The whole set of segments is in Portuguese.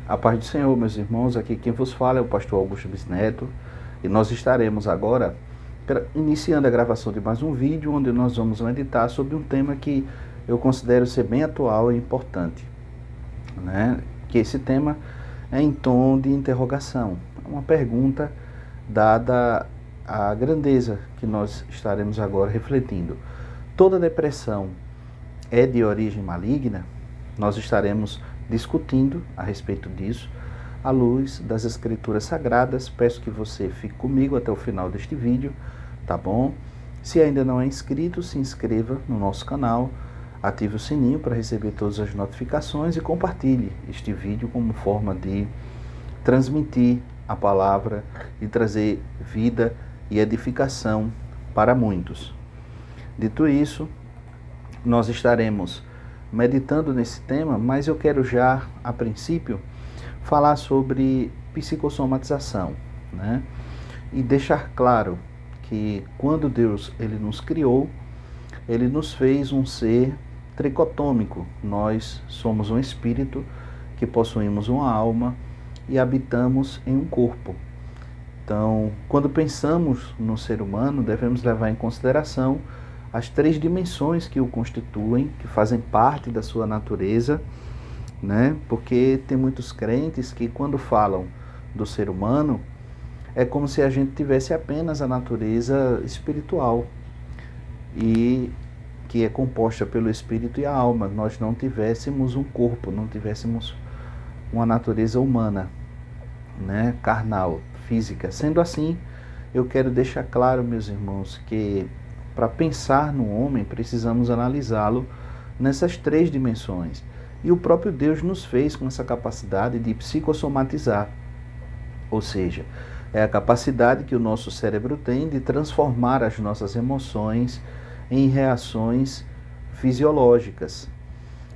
A paz do Senhor, meus irmãos, aqui quem vos fala é o pastor Augusto Bisneto e nós estaremos agora iniciando a gravação de mais um vídeo onde nós vamos meditar sobre um tema que eu considero ser bem atual e importante, né? Que esse tema é em tom de interrogação, uma pergunta dada a grandeza que nós estaremos agora refletindo. Toda depressão é de origem maligna? Nós estaremos discutindo a respeito disso à luz das Escrituras Sagradas. Peço que você fique comigo até o final deste vídeo, tá bom? Se ainda não é inscrito, se inscreva no nosso canal, ative o sininho para receber todas as notificações e compartilhe este vídeo como forma de transmitir a palavra e trazer vida e edificação para muitos. Dito isso, nós estaremos meditando nesse tema, mas eu quero já, a princípio, falar sobre psicossomatização, né? E deixar claro que quando Deus ele nos criou, ele nos fez um ser tricotômico. Nós somos um espírito que possuímos uma alma e habitamos em um corpo. Então, quando pensamos no ser humano, devemos levar em consideração as três dimensões que o constituem, que fazem parte da sua natureza, né? Porque tem muitos crentes que quando falam do ser humano, é como se a gente tivesse apenas a natureza espiritual, e que é composta pelo espírito e a alma. Nós não tivéssemos um corpo, não tivéssemos uma natureza humana, né? Carnal, física. Sendo assim, eu quero deixar claro, meus irmãos, que para pensar no homem, precisamos analisá-lo nessas três dimensões. E o próprio Deus nos fez com essa capacidade de psicossomatizar. Ou seja, é a capacidade que o nosso cérebro tem de transformar as nossas emoções em reações fisiológicas,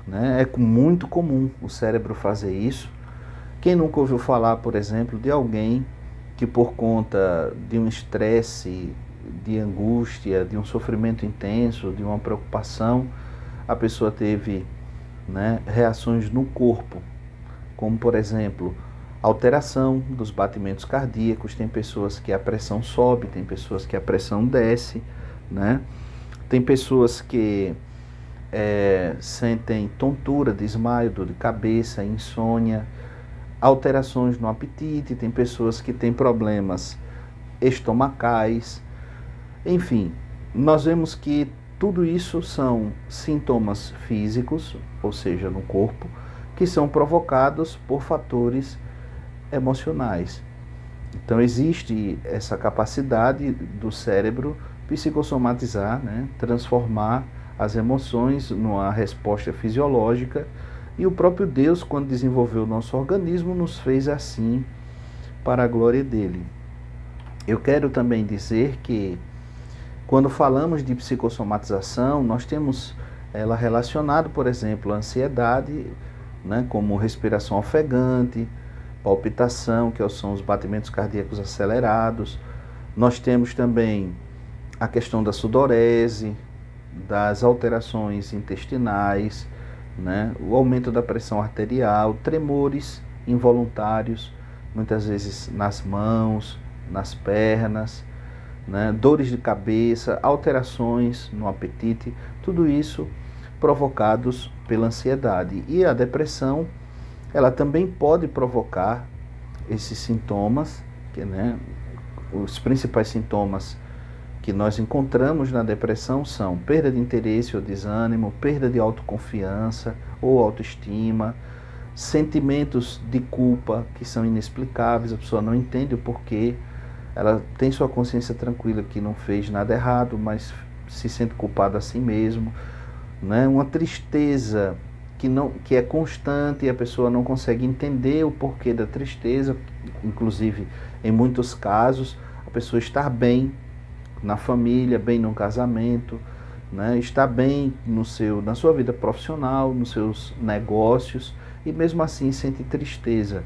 né? É muito comum o cérebro fazer isso. Quem nunca ouviu falar, por exemplo, de alguém que por conta de um estresse, de angústia, de um sofrimento intenso, de uma preocupação, a pessoa teve, né, reações no corpo, como por exemplo, alteração dos batimentos cardíacos. Tem pessoas que a pressão sobe, tem pessoas que a pressão desce, né? Tem pessoas que sentem tontura, desmaio, dor de cabeça, insônia, alterações no apetite, tem pessoas que têm problemas estomacais. Enfim, nós vemos que tudo isso são sintomas físicos, ou seja, no corpo, que são provocados por fatores emocionais. Então existe essa capacidade do cérebro psicossomatizar, né? Transformar as emoções numa resposta fisiológica, e o próprio Deus, quando desenvolveu o nosso organismo, nos fez assim para a glória dele. Eu quero também dizer que quando falamos de psicossomatização, nós temos ela relacionada, por exemplo, a ansiedade, né, como respiração ofegante, palpitação, que são os batimentos cardíacos acelerados. Nós temos também a questão da sudorese, das alterações intestinais, né, o aumento da pressão arterial, tremores involuntários, muitas vezes nas mãos, nas pernas, né, dores de cabeça, alterações no apetite, tudo isso provocados pela ansiedade. E a depressão, ela também pode provocar esses sintomas, que, né, os principais sintomas que nós encontramos na depressão são perda de interesse ou desânimo, perda de autoconfiança ou autoestima, sentimentos de culpa que são inexplicáveis, a pessoa não entende o porquê. Ela tem sua consciência tranquila que não fez nada errado, mas se sente culpada a si mesmo, né? Uma tristeza que é constante e a pessoa não consegue entender o porquê da tristeza. Inclusive, em muitos casos, a pessoa está bem na família, bem no casamento, né? Está bem na sua vida profissional, nos seus negócios, e mesmo assim sente tristeza,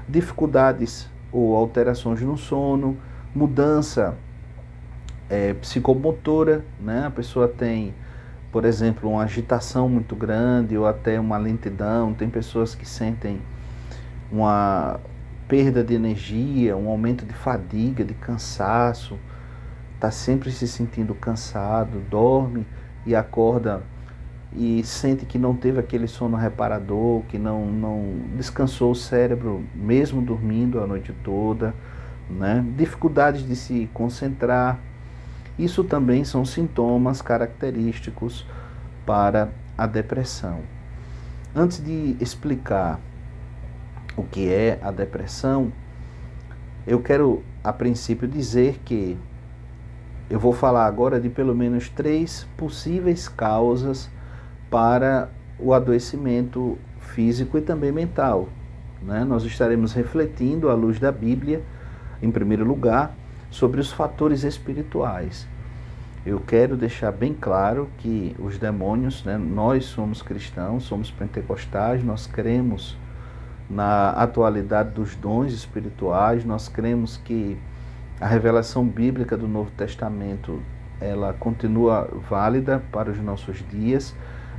dificuldades ou alterações no sono, mudança psicomotora, né? A pessoa tem, por exemplo, uma agitação muito grande ou até uma lentidão. Tem pessoas que sentem uma perda de energia, um aumento de fadiga, de cansaço, está sempre se sentindo cansado, dorme e acorda e sente que não teve aquele sono reparador, que não descansou o cérebro, mesmo dormindo a noite toda, né? Dificuldades de se concentrar. Isso também são sintomas característicos para a depressão. Antes de explicar o que é a depressão, eu quero, a princípio, dizer que eu vou falar agora de pelo menos 3 possíveis causas para o adoecimento físico e também mental, né? Nós estaremos refletindo, à luz da Bíblia, em primeiro lugar, sobre os fatores espirituais. Eu quero deixar bem claro que os demônios, né, nós somos cristãos, somos pentecostais, nós cremos na atualidade dos dons espirituais, nós cremos que a revelação bíblica do Novo Testamento, ela continua válida para os nossos dias,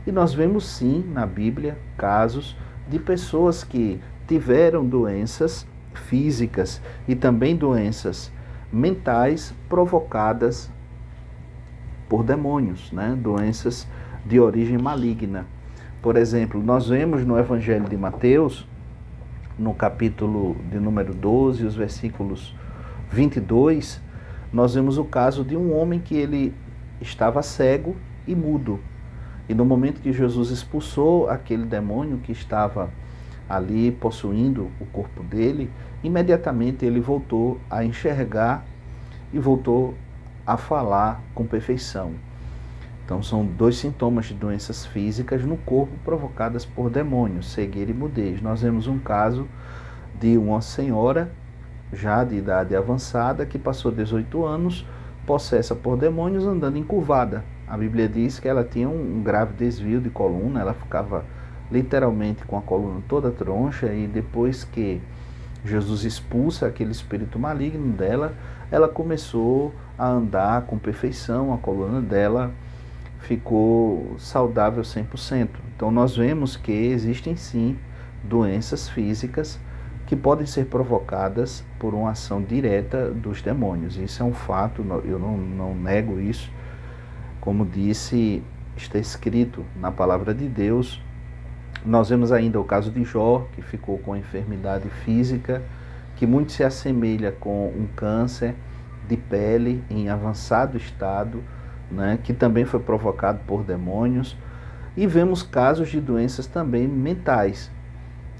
e nós vemos sim na Bíblia casos de pessoas que tiveram doenças físicas e também doenças mentais provocadas por demônios, né? Doenças de origem maligna. Por exemplo, nós vemos no Evangelho de Mateus, no capítulo de número 12, os versículos 22, nós vemos o caso de um homem que ele estava cego e mudo. E no momento que Jesus expulsou aquele demônio que estava ali possuindo o corpo dele, imediatamente ele voltou a enxergar e voltou a falar com perfeição. Então são 2 sintomas de doenças físicas no corpo provocadas por demônios, cegueira e mudez. Nós vemos um caso de uma senhora já de idade avançada que passou 18 anos possessa por demônios andando encurvada. A Bíblia diz que ela tinha um grave desvio de coluna, ela ficava literalmente com a coluna toda troncha, e depois que Jesus expulsa aquele espírito maligno dela, ela começou a andar com perfeição, a coluna dela ficou saudável 100%. Então nós vemos que existem sim doenças físicas que podem ser provocadas por uma ação direta dos demônios. Isso é um fato, eu não nego isso. Como disse, está escrito na palavra de Deus. Nós vemos ainda o caso de Jó, que ficou com enfermidade física, que muito se assemelha com um câncer de pele em avançado estado, né, que também foi provocado por demônios. E vemos casos de doenças também mentais,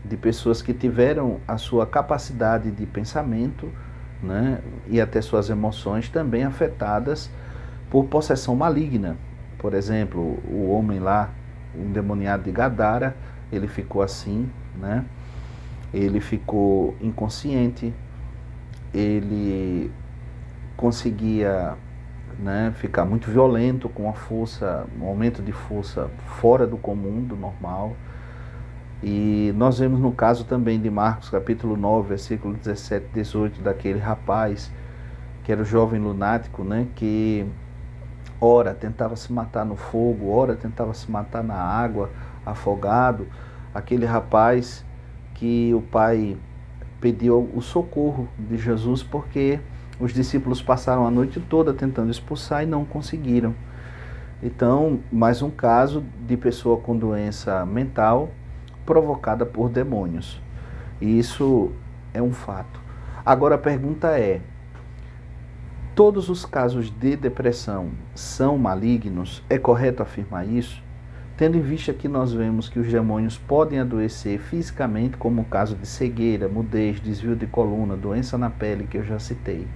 de pessoas que tiveram a sua capacidade de pensamento, né, e até suas emoções também afetadas por possessão maligna. Por exemplo, o homem lá, o endemoniado de Gadara, ele ficou assim, né? Ele ficou inconsciente, ele conseguia, né, ficar muito violento, com uma força, um aumento de força fora do comum, do normal. E nós vemos no caso também de Marcos capítulo 9, versículo 17 e 18, daquele rapaz que era o jovem lunático, né, que ora tentava se matar no fogo, ora tentava se matar na água, afogado. Aquele rapaz que o pai pediu o socorro de Jesus porque os discípulos passaram a noite toda tentando expulsar e não conseguiram. Então, mais um caso de pessoa com doença mental provocada por demônios. E isso é um fato. Agora a pergunta é: todos os casos de depressão são malignos? É correto afirmar isso? Tendo em vista que nós vemos que os demônios podem adoecer fisicamente, como o caso de cegueira, mudez, desvio de coluna, doença na pele, que eu já citei.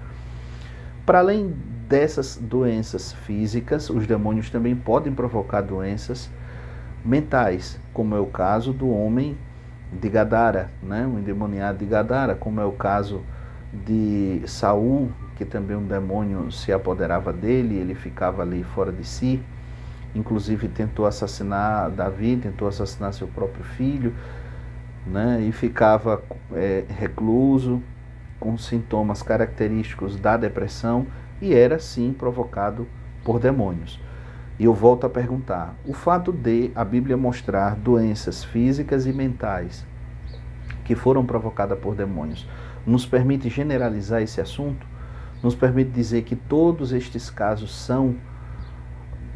Para além dessas doenças físicas, os demônios também podem provocar doenças mentais, como é o caso do homem de Gadara, né? O endemoniado de Gadara, como é o caso de Saul, que também um demônio se apoderava dele, ele ficava ali fora de si, inclusive tentou assassinar Davi, tentou assassinar seu próprio filho, né? E ficava recluso, com sintomas característicos da depressão, e era sim provocado por demônios. E eu volto a perguntar: o fato de a Bíblia mostrar doenças físicas e mentais que foram provocadas por demônios, nos permite generalizar esse assunto? Nos permite dizer que todos estes casos são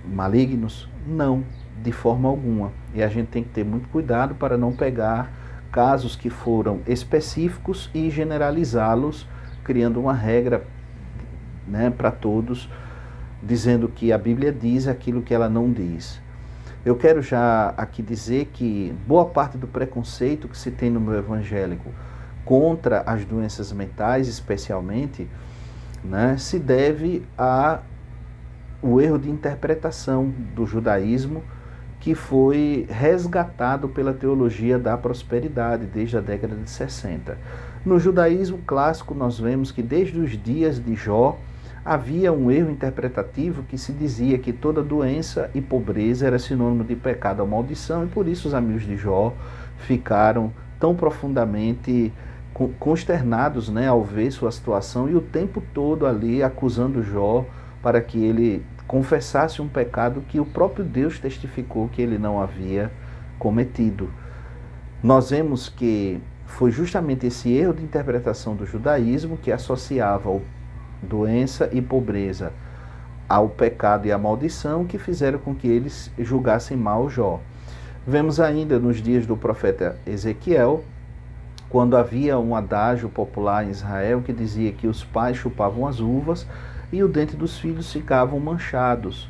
malignos? Não, de forma alguma. E a gente tem que ter muito cuidado para não pegar casos que foram específicos e generalizá-los, criando uma regra, né, para todos, dizendo que a Bíblia diz aquilo que ela não diz. Eu quero já aqui dizer que boa parte do preconceito que se tem no meio evangélico contra as doenças mentais, especialmente, né, se deve ao erro de interpretação do judaísmo, que foi resgatado pela teologia da prosperidade desde a década de 60. No judaísmo clássico, nós vemos que desde os dias de Jó, havia um erro interpretativo que se dizia que toda doença e pobreza era sinônimo de pecado ou maldição, e por isso os amigos de Jó ficaram tão profundamente consternados, né, ao ver sua situação, e o tempo todo ali acusando Jó para que ele confessasse um pecado que o próprio Deus testificou que ele não havia cometido. Nós vemos que foi justamente esse erro de interpretação do judaísmo que associava a doença e pobreza ao pecado e à maldição que fizeram com que eles julgassem mal Jó. Vemos ainda nos dias do profeta Ezequiel, quando havia um adágio popular em Israel que dizia que os pais chupavam as uvas e o dente dos filhos ficavam manchados,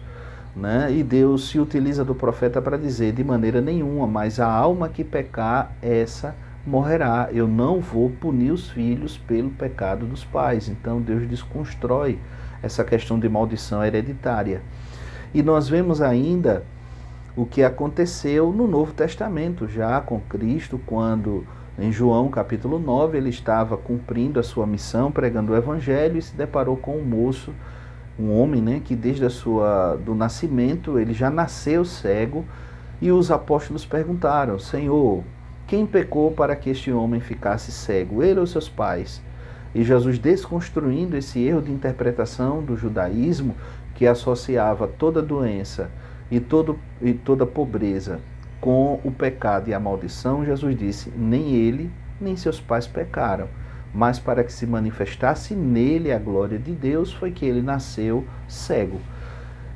né? E Deus se utiliza do profeta para dizer: de maneira nenhuma, mas a alma que pecar, essa morrerá. Eu não vou punir os filhos pelo pecado dos pais. Então Deus desconstrói essa questão de maldição hereditária. E nós vemos ainda o que aconteceu no Novo Testamento, já com Cristo, quando em João capítulo 9 ele estava cumprindo a sua missão, pregando o evangelho, e se deparou com um moço, um homem, né, que desde do nascimento ele já nasceu cego, e os apóstolos perguntaram: Senhor, quem pecou para que este homem ficasse cego, ele ou seus pais? E Jesus, desconstruindo esse erro de interpretação do judaísmo, que associava toda doença e toda pobreza com o pecado e a maldição, Jesus disse: nem ele, nem seus pais pecaram, mas para que se manifestasse nele a glória de Deus, foi que ele nasceu cego.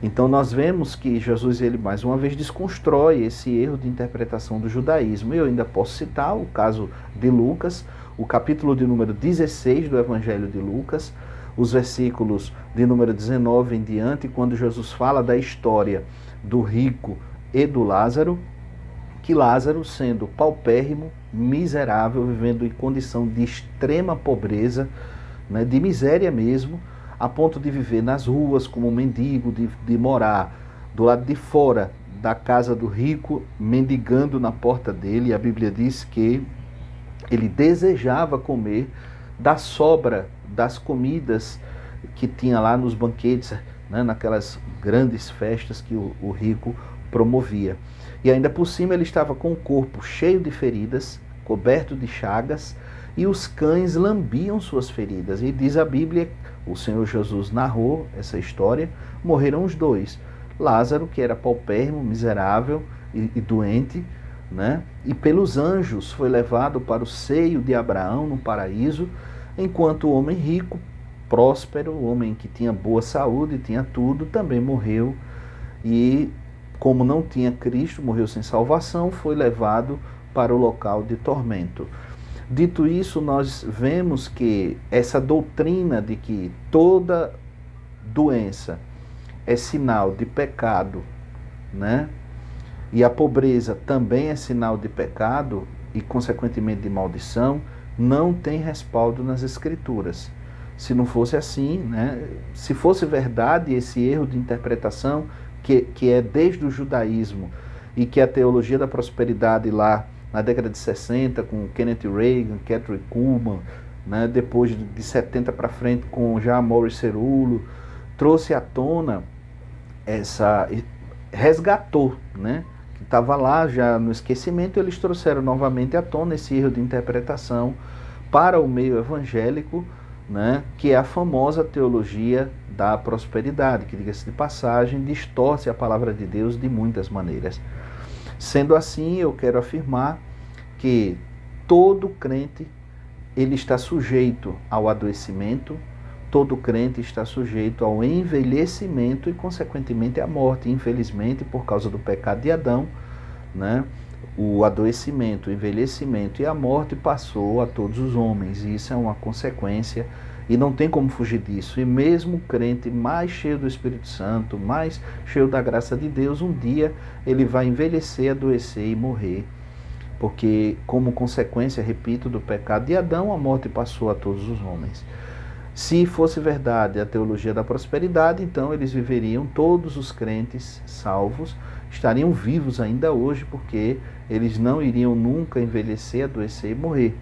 Então nós vemos que Jesus, ele mais uma vez desconstrói esse erro de interpretação do judaísmo. Eu ainda posso citar o caso de Lucas, o capítulo de número 16 do Evangelho de Lucas, os versículos de número 19 em diante, quando Jesus fala da história do rico e do Lázaro, que Lázaro, sendo paupérrimo, miserável, vivendo em condição de extrema pobreza, né, de miséria mesmo, a ponto de viver nas ruas como mendigo, de morar do lado de fora da casa do rico, mendigando na porta dele. E a Bíblia diz que ele desejava comer da sobra das comidas que tinha lá nos banquetes, né, naquelas grandes festas que o rico promovia. E ainda por cima ele estava com o corpo cheio de feridas, coberto de chagas, e os cães lambiam suas feridas. E diz a Bíblia, o Senhor Jesus narrou essa história, morreram os dois. Lázaro, que era paupérrimo, miserável e doente, né? E pelos anjos foi levado para o seio de Abraão no paraíso, enquanto o homem rico, próspero, o homem que tinha boa saúde, tinha tudo, também morreu. E como não tinha Cristo, morreu sem salvação, foi levado para o local de tormento. Dito isso, nós vemos que essa doutrina de que toda doença é sinal de pecado, né? E a pobreza também é sinal de pecado e, consequentemente, de maldição, não tem respaldo nas Escrituras. Se não fosse assim, né? Se fosse verdade esse erro de interpretação, que é desde o judaísmo, e que a teologia da prosperidade lá na década de 60, com Kenneth Reagan, Catherine Kuhlman, né, depois de 70 para frente com já Maurice Cerullo, trouxe à tona resgatou, né, que estava lá já no esquecimento, eles trouxeram novamente à tona esse erro de interpretação para o meio evangélico, né, que é a famosa teologia da prosperidade, que, diga-se de passagem, distorce a palavra de Deus de muitas maneiras. Sendo assim, eu quero afirmar que todo crente ele está sujeito ao adoecimento, todo crente está sujeito ao envelhecimento e, consequentemente, à morte. Infelizmente, por causa do pecado de Adão, né, o adoecimento, o envelhecimento e a morte passou a todos os homens. E isso é uma consequência e não tem como fugir disso. E mesmo o crente mais cheio do Espírito Santo, mais cheio da graça de Deus, um dia ele vai envelhecer, adoecer e morrer. Porque, como consequência, repito, do pecado de Adão, a morte passou a todos os homens. Se fosse verdade a teologia da prosperidade, então eles viveriam, todos os crentes salvos, estariam vivos ainda hoje, porque eles não iriam nunca envelhecer, adoecer e morrer.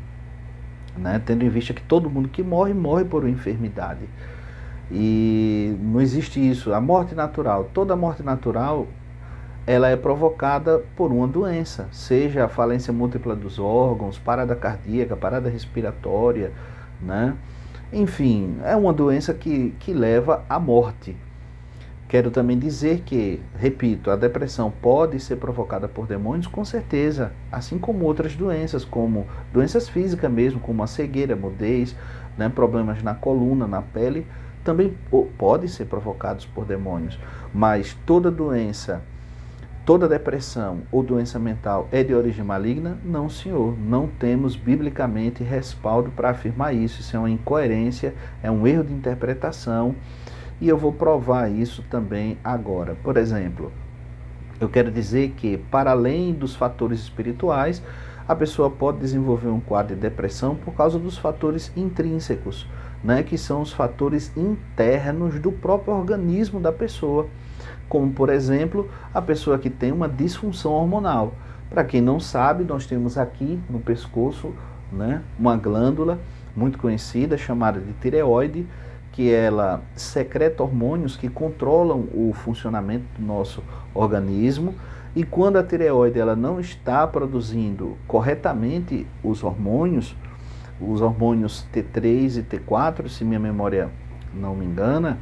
Né? Tendo em vista que todo mundo que morre, morre por uma enfermidade. E não existe isso. A morte natural, toda morte natural, ela é provocada por uma doença, seja a falência múltipla dos órgãos, parada cardíaca, parada respiratória, né? Enfim, é uma doença que leva à morte. Quero também dizer que, repito, a depressão pode ser provocada por demônios, com certeza, assim como outras doenças, como doenças físicas mesmo, como a cegueira, a mudez, né? Problemas na coluna, na pele, também podem ser provocados por demônios. Mas toda doença, toda depressão ou doença mental é de origem maligna? Não, senhor. Não temos biblicamente respaldo para afirmar isso. Isso é uma incoerência, é um erro de interpretação. E eu vou provar isso também agora. Por exemplo, eu quero dizer que, para além dos fatores espirituais, a pessoa pode desenvolver um quadro de depressão por causa dos fatores intrínsecos, né, que são os fatores internos do próprio organismo da pessoa. Como, por exemplo, a pessoa que tem uma disfunção hormonal. Para quem não sabe, nós temos aqui no pescoço, né, uma glândula muito conhecida chamada de tireoide, que ela secreta hormônios que controlam o funcionamento do nosso organismo. E quando a tireoide ela não está produzindo corretamente os hormônios T3 e T4, se minha memória não me engana,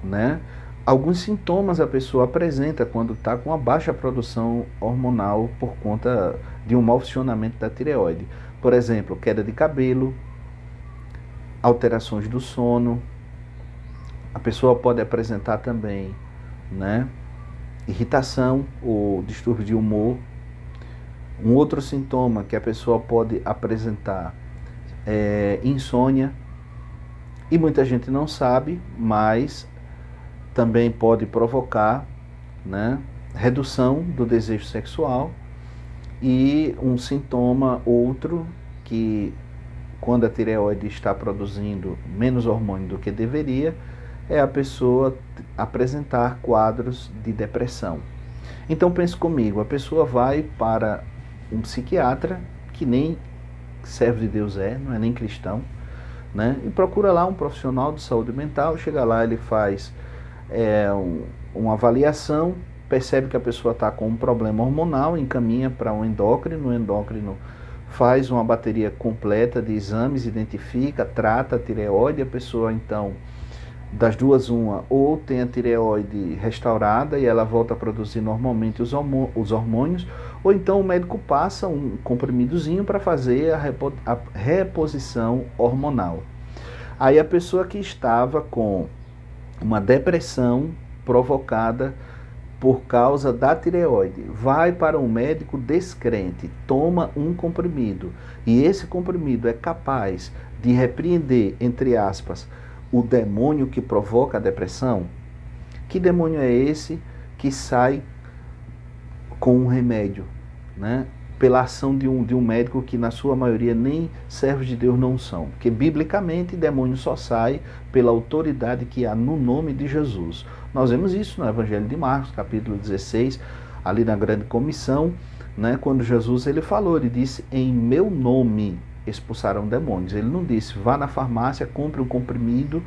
né? Alguns sintomas a pessoa apresenta quando está com uma baixa produção hormonal por conta de um mau funcionamento da tireoide. Por exemplo, queda de cabelo, alterações do sono. A pessoa pode apresentar também, né, irritação ou distúrbio de humor. Um outro sintoma que a pessoa pode apresentar é insônia. E muita gente não sabe, mas também pode provocar, né, redução do desejo sexual. E um sintoma outro, que quando a tireoide está produzindo menos hormônio do que deveria, é a pessoa apresentar quadros de depressão. Então pense comigo, a pessoa vai para um psiquiatra, que nem servo de Deus não é nem cristão, né, e procura lá um profissional de saúde mental. Chega lá, ele faz uma avaliação, percebe que a pessoa está com um problema hormonal, encaminha para um endócrino, o endócrino faz uma bateria completa de exames, identifica, trata a tireoide. A pessoa então, das duas uma, ou tem a tireoide restaurada e ela volta a produzir normalmente os hormônios, ou então o médico passa um comprimidozinho para fazer a reposição hormonal. Aí a pessoa que estava com uma depressão provocada por causa da tireoide vai para um médico descrente, toma um comprimido, e esse comprimido é capaz de repreender, entre aspas, o demônio que provoca a depressão. Que demônio é esse que sai com um remédio, né? Pela ação de um médico que na sua maioria nem servos de Deus não são. Porque biblicamente demônio só sai pela autoridade que há no nome de Jesus. Nós vemos isso no Evangelho de Marcos, capítulo 16, ali na grande comissão, né? Quando Jesus ele falou, ele disse: em meu nome expulsarão demônios. Ele não disse: vá na farmácia, compre um comprimido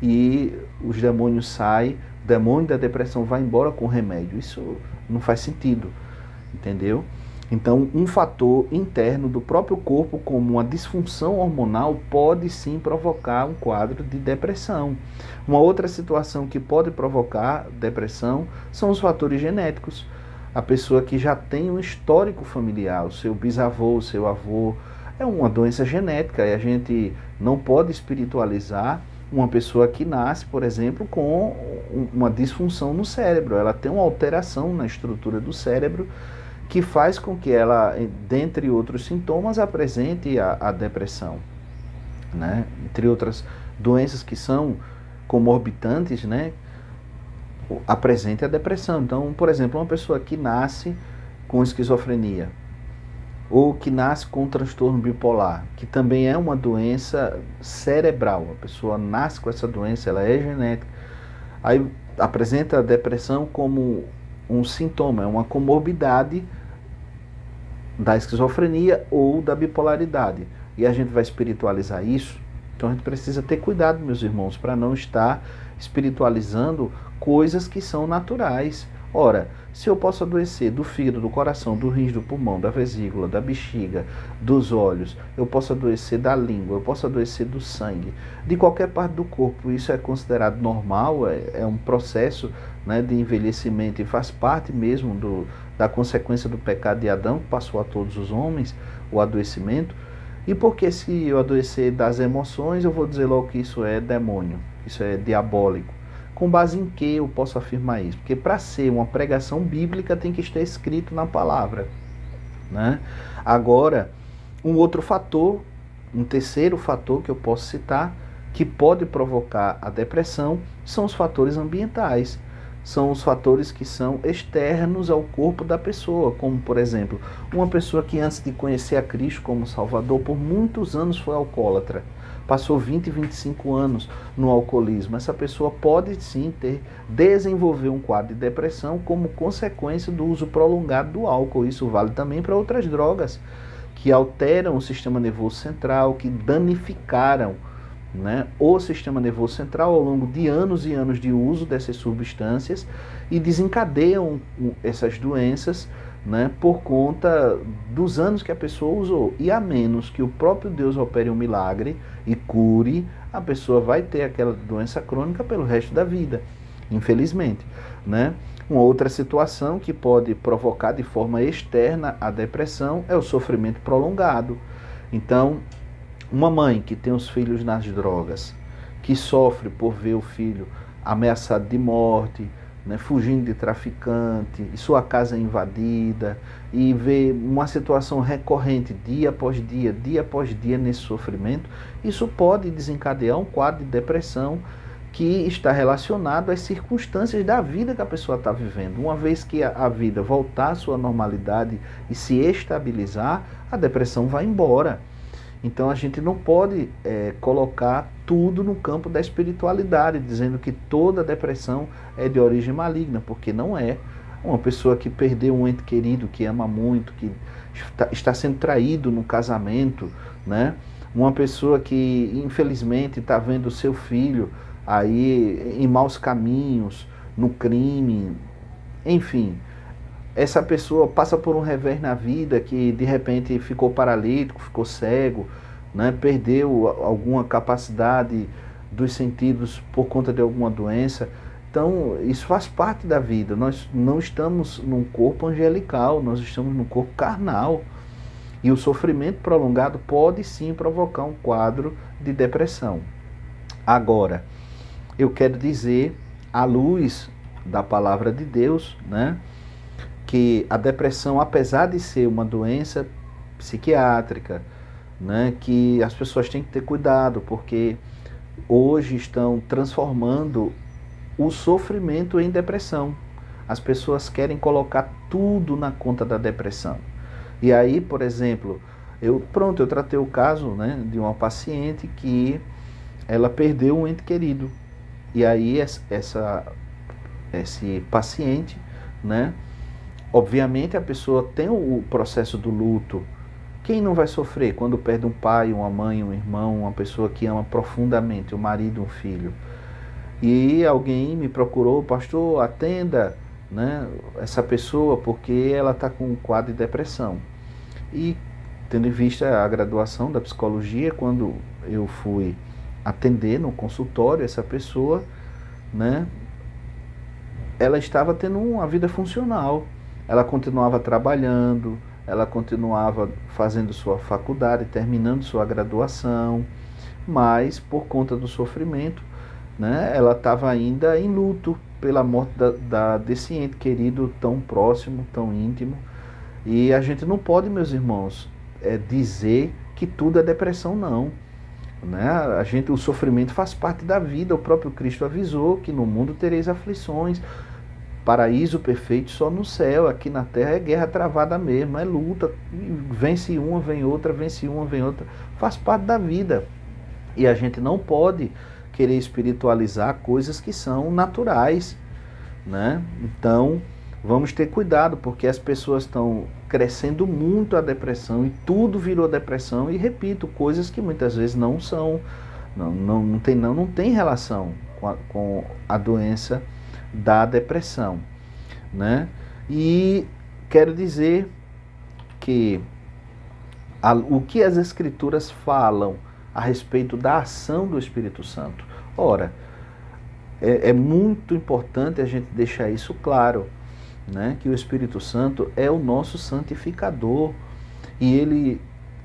e os demônios saem, o demônio da depressão vai embora com remédio. Isso não faz sentido, entendeu? Então, um fator interno do próprio corpo, como uma disfunção hormonal, pode sim provocar um quadro de depressão. Uma outra situação que pode provocar depressão são os fatores genéticos. A pessoa que já tem um histórico familiar, o seu bisavô, o seu avô, é uma doença genética e a gente não pode espiritualizar uma pessoa que nasce, por exemplo, com uma disfunção no cérebro. Ela tem uma alteração na estrutura do cérebro que faz com que ela, dentre outros sintomas, apresente a depressão, né? Entre outras doenças que são comorbitantes, né? Apresente a depressão. Então, por exemplo, uma pessoa que nasce com esquizofrenia ou que nasce com um transtorno bipolar, que também é uma doença cerebral, a pessoa nasce com essa doença, ela é genética, aí apresenta a depressão como um sintoma, é uma comorbidade da esquizofrenia ou da bipolaridade. E a gente vai espiritualizar isso. Então a gente precisa ter cuidado, meus irmãos, para não estar espiritualizando coisas que são naturais. Ora, se eu posso adoecer do fígado, do coração, do rins, do pulmão, da vesícula, da bexiga, dos olhos, eu posso adoecer da língua, eu posso adoecer do sangue, de qualquer parte do corpo, isso é considerado normal, é um processo, né, de envelhecimento e faz parte mesmo da consequência do pecado de Adão, que passou a todos os homens, o adoecimento. E porque se eu adoecer das emoções, eu vou dizer logo que isso é demônio, isso é diabólico. Com base em que eu posso afirmar isso? Porque para ser uma pregação bíblica tem que estar escrito na palavra, né? Agora, um outro fator, um terceiro fator que eu posso citar, que pode provocar a depressão, são os fatores ambientais. São os fatores que são externos ao corpo da pessoa, como, por exemplo, uma pessoa que antes de conhecer a Cristo como Salvador, por muitos anos foi alcoólatra, passou 20, 25 anos no alcoolismo. Essa pessoa pode sim desenvolver um quadro de depressão como consequência do uso prolongado do álcool. Isso vale também para outras drogas que alteram o sistema nervoso central, que danificaram, né, o sistema nervoso central ao longo de anos e anos de uso dessas substâncias e desencadeiam essas doenças, né, por conta dos anos que a pessoa usou. E a menos que o próprio Deus opere um milagre e cure, a pessoa vai ter aquela doença crônica pelo resto da vida, infelizmente, né? Uma outra situação que pode provocar de forma externa a depressão é o sofrimento prolongado. Então, uma mãe que tem os filhos nas drogas, que sofre por ver o filho ameaçado de morte, né, fugindo de traficante, e sua casa é invadida, e vê uma situação recorrente dia após dia nesse sofrimento, isso pode desencadear um quadro de depressão que está relacionado às circunstâncias da vida que a pessoa está vivendo. Uma vez que a vida voltar à sua normalidade e se estabilizar, a depressão vai embora. Então a gente não pode colocar tudo no campo da espiritualidade, dizendo que toda depressão é de origem maligna, porque não é. Uma pessoa que perdeu um ente querido, que ama muito, que está sendo traído no casamento, né? Uma pessoa que infelizmente está vendo o seu filho aí em maus caminhos, no crime, enfim. Essa pessoa passa por um revés na vida, que de repente ficou paralítico, ficou cego, né? Perdeu alguma capacidade dos sentidos por conta de alguma doença. Então, isso faz parte da vida. Nós não estamos num corpo angelical, nós estamos num corpo carnal. E o sofrimento prolongado pode sim provocar um quadro de depressão. Agora, eu quero dizer, à luz da palavra de Deus, né, que a depressão, apesar de ser uma doença psiquiátrica, né, que as pessoas têm que ter cuidado, porque hoje estão transformando o sofrimento em depressão. As pessoas querem colocar tudo na conta da depressão. E aí, por exemplo, eu tratei o caso, né, de uma paciente que ela perdeu um ente querido. E aí esse paciente, né, obviamente a pessoa tem o processo do luto. Quem não vai sofrer quando perde um pai, uma mãe, um irmão, uma pessoa que ama profundamente, um marido, um filho? E alguém me procurou, pastor, atenda, né, essa pessoa porque ela está com um quadro de depressão. E tendo em vista a graduação da psicologia, quando eu fui atender no consultório essa pessoa, né, ela estava tendo uma vida funcional. Ela continuava trabalhando, ela continuava fazendo sua faculdade, terminando sua graduação, mas por conta do sofrimento, né, ela estava ainda em luto pela morte desse ente querido, tão próximo, tão íntimo. E a gente não pode, meus irmãos, dizer que tudo é depressão, não. Né? O sofrimento faz parte da vida. O próprio Cristo avisou que no mundo tereis aflições. Paraíso perfeito só no céu. Aqui na terra é guerra travada mesmo, é luta. Vence uma, vem outra, vence uma, vem outra. Faz parte da vida. E a gente não pode querer espiritualizar coisas que são naturais, né? Então, vamos ter cuidado, porque as pessoas estão crescendo muito a depressão e tudo virou depressão. E repito, coisas que muitas vezes não são, não tem relação com a doença da depressão, né? E quero dizer que o que as Escrituras falam a respeito da ação do Espírito Santo. Ora, é muito importante a gente deixar isso claro, né? Que o Espírito Santo é o nosso santificador e ele,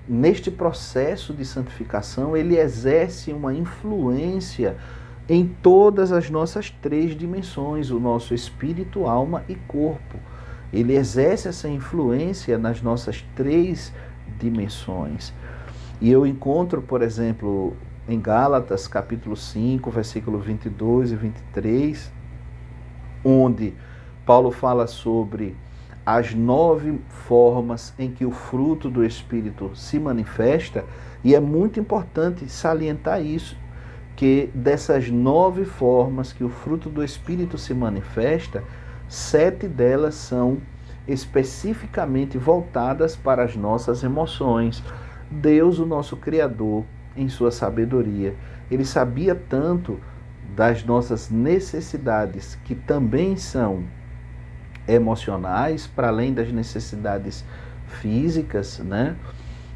neste processo de santificação, ele exerce uma influência em todas as nossas 3 dimensões, o nosso espírito, alma e corpo. Ele exerce essa influência nas nossas 3 dimensões. E eu encontro, por exemplo, em Gálatas, capítulo 5, versículo 22 e 23, onde Paulo fala sobre as 9 formas em que o fruto do Espírito se manifesta, e é muito importante salientar isso, que dessas 9 formas que o fruto do Espírito se manifesta, 7 delas são especificamente voltadas para as nossas emoções. Deus, o nosso Criador, em sua sabedoria, ele sabia tanto das nossas necessidades, que também são emocionais, para além das necessidades físicas, né?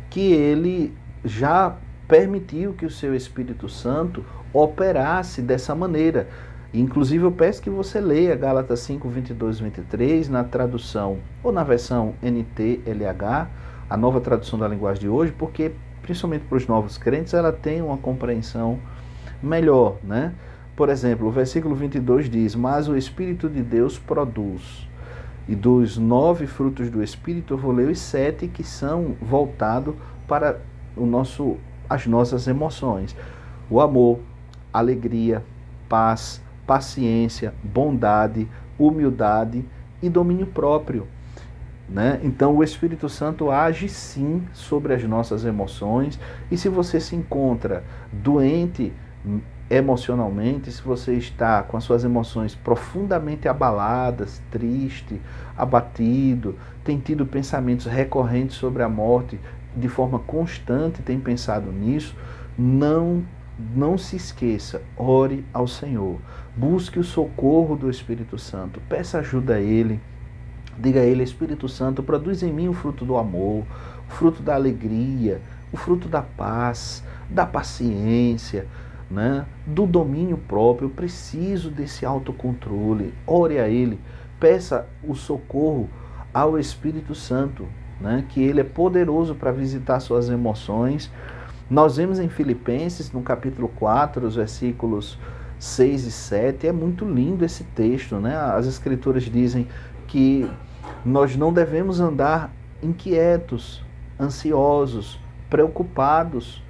Que ele já permitiu que o seu Espírito Santo operasse dessa maneira. Inclusive, eu peço que você leia Gálatas 5, 22 e 23, na tradução, ou na versão NTLH, a nova tradução da linguagem de hoje, porque, principalmente para os novos crentes, ela tem uma compreensão melhor, né? Por exemplo, o versículo 22 diz: mas o Espírito de Deus produz. E dos 9 frutos do Espírito, eu vou ler os 7 que são voltados para as nossas emoções. O amor, alegria, paz, paciência, bondade, humildade e domínio próprio. Né? Então o Espírito Santo age sim sobre as nossas emoções, e se você se encontra doente emocionalmente, se você está com as suas emoções profundamente abaladas, triste, abatido, tem tido pensamentos recorrentes sobre a morte, de forma constante tem pensado nisso, não se esqueça, ore ao Senhor, busque o socorro do Espírito Santo, peça ajuda a Ele. Diga a Ele: Espírito Santo, produz em mim o fruto do amor, o fruto da alegria, o fruto da paz, da paciência, né? Do domínio próprio. Eu preciso desse autocontrole. Ore a Ele, peça o socorro ao Espírito Santo, né? Que Ele é poderoso para visitar suas emoções. Nós vemos em Filipenses, no capítulo 4, os versículos 6 e 7, é muito lindo esse texto, né? As Escrituras dizem que nós não devemos andar inquietos, ansiosos, preocupados,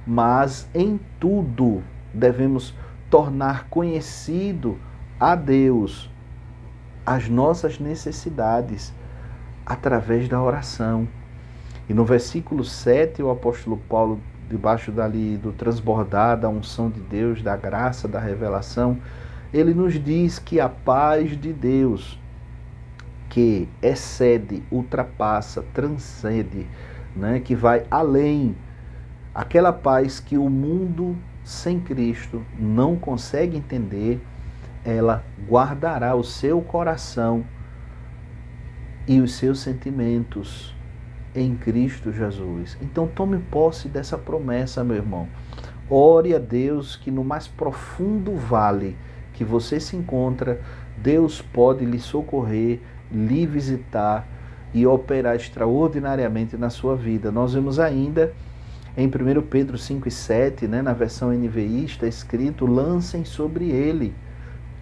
mas em tudo devemos tornar conhecido a Deus as nossas necessidades através da oração. E no versículo 7, o apóstolo Paulo, debaixo do transbordar da unção de Deus, da graça, da revelação, ele nos diz que a paz de Deus, que excede, ultrapassa, transcende, né, que vai além, aquela paz que o mundo sem Cristo não consegue entender, ela guardará o seu coração e os seus sentimentos em Cristo Jesus. Então tome posse dessa promessa, meu irmão. Ore a Deus que no mais profundo vale que você se encontra, Deus pode lhe socorrer, lhe visitar e operar extraordinariamente na sua vida. Nós vemos ainda em 1 Pedro 5 e 7, né, na versão NVI, está escrito: lancem sobre ele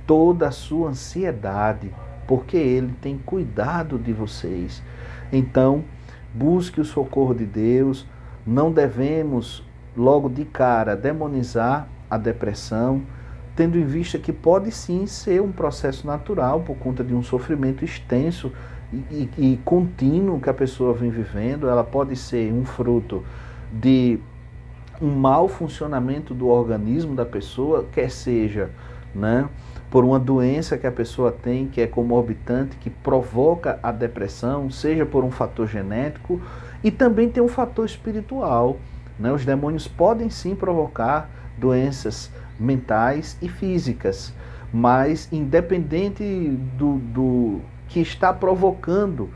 toda a sua ansiedade, porque ele tem cuidado de vocês. Então, busque o socorro de Deus. Não devemos logo de cara demonizar a depressão, tendo em vista que pode sim ser um processo natural por conta de um sofrimento extenso e contínuo que a pessoa vem vivendo. Ela pode ser um fruto de um mau funcionamento do organismo da pessoa, quer seja, né, por uma doença que a pessoa tem, que é comorbitante, que provoca a depressão, seja por um fator genético, e também tem um fator espiritual, né? Os demônios podem sim provocar doenças mentais e físicas, mas independente do que está provocando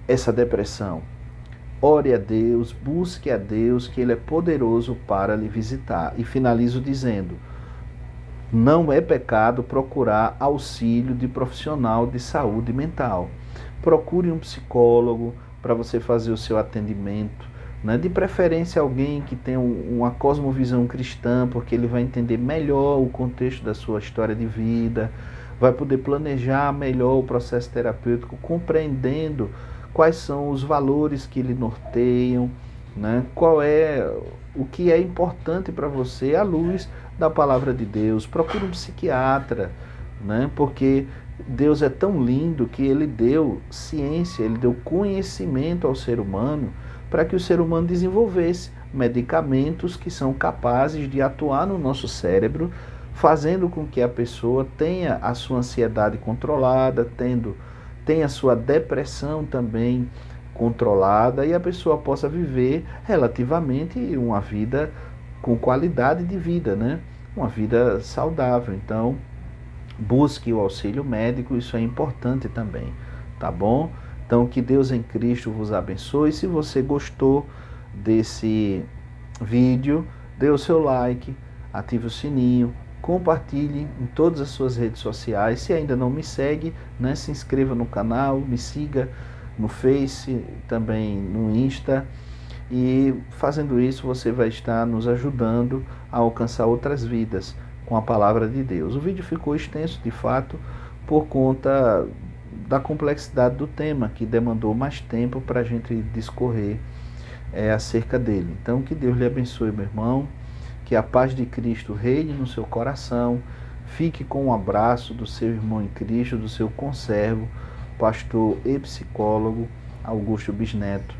essa depressão, ore a Deus, busque a Deus, que Ele é poderoso para lhe visitar. E finalizo dizendo: não é pecado procurar auxílio de profissional de saúde mental. Procure um psicólogo para você fazer o seu atendimento, né? De preferência alguém que tenha uma cosmovisão cristã, porque ele vai entender melhor o contexto da sua história de vida, vai poder planejar melhor o processo terapêutico, compreendendo quais são os valores que lhe norteiam, né? Qual é o que é importante para você à luz da palavra de Deus. Procure um psiquiatra, né? Porque Deus é tão lindo que Ele deu ciência, Ele deu conhecimento ao ser humano para que o ser humano desenvolvesse medicamentos que são capazes de atuar no nosso cérebro, fazendo com que a pessoa tenha a sua ansiedade controlada, tenha a sua depressão também controlada, e a pessoa possa viver relativamente uma vida com qualidade de vida, né? Uma vida saudável. Então, busque o auxílio médico, isso é importante também, tá bom? Então, que Deus em Cristo vos abençoe. Se você gostou desse vídeo, dê o seu like, ative o sininho, compartilhe em todas as suas redes sociais. Se ainda não me segue, né, se inscreva no canal, me siga no Face, também no Insta. E fazendo isso, você vai estar nos ajudando a alcançar outras vidas com a palavra de Deus. O vídeo ficou extenso, de fato, por conta da complexidade do tema, que demandou mais tempo para a gente discorrer acerca dele. Então, que Deus lhe abençoe, meu irmão, que a paz de Cristo reine no seu coração. Fique com um abraço do seu irmão em Cristo, do seu conservo, pastor e psicólogo Augusto Bisneto.